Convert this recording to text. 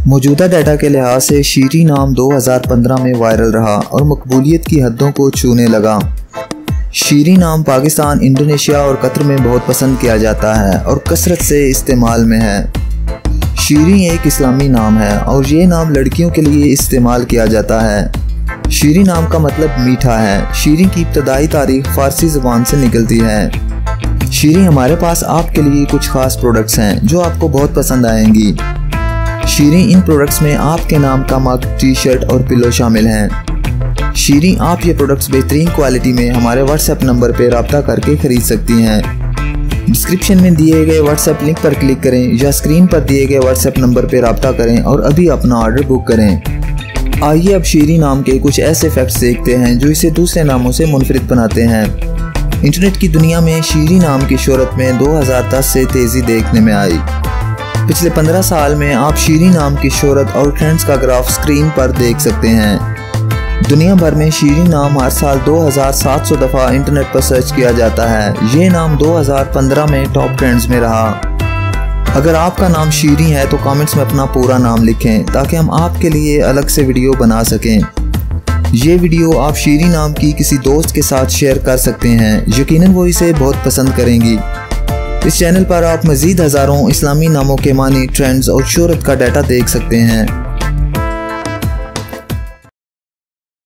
मौजूदा डाटा के लिहाज से शीरी नाम 2015 में वायरल रहा और मकबूलियत की हदों को छूने लगा। शीरी नाम पाकिस्तान, इंडोनेशिया और कतर में बहुत पसंद किया जाता है और कसरत से इस्तेमाल में है। शीरी एक इस्लामी नाम है और ये नाम लड़कियों के लिए इस्तेमाल किया जाता है। शीरी नाम का मतलब मीठा है। शीरी की इब्तदाई तारीख फारसी ज़ुबान से निकलती है। शीरी, हमारे पास आपके लिए कुछ खास प्रोडक्ट्स हैं जो आपको बहुत पसंद आएंगी। शीरी, इन प्रोडक्ट्स में आपके नाम का मग, टी शर्ट और पिलो शामिल हैं। शीरी, आप ये प्रोडक्ट्स बेहतरीन क्वालिटी में हमारे व्हाट्सएप नंबर पर रब्ता करके खरीद सकती हैं। डिस्क्रिप्शन में दिए गए व्हाट्सएप लिंक पर क्लिक करें या स्क्रीन पर दिए गए व्हाट्सएप नंबर पर रब्ता करें और अभी अपना ऑर्डर बुक करें। आइए अब शीरी नाम के कुछ ऐसे फैक्ट्स देखते हैं जो इसे दूसरे नामों से मुनफरिद बनाते हैं। इंटरनेट की दुनिया में शीरी नाम की शोहरत में 2010 से तेज़ी देखने में आई। पिछले 15 साल में आप शीरी नाम की शोहरत और ट्रेंड्स का ग्राफ स्क्रीन पर देख सकते हैं। दुनिया भर में शीरी नाम हर साल 2700 दफ़ा इंटरनेट पर सर्च किया जाता है। ये नाम 2015 में टॉप ट्रेंड्स में रहा। अगर आपका नाम शीरी है तो कमेंट्स में अपना पूरा नाम लिखें ताकि हम आपके लिए अलग से वीडियो बना सकें। ये वीडियो आप शीरी नाम की किसी दोस्त के साथ शेयर कर सकते हैं, यकीनन वो इसे बहुत पसंद करेंगी। इस चैनल पर आप मज़ीद हज़ारों इस्लामी नामों के मानी, ट्रेंड्स और शोहरत का डाटा देख सकते हैं।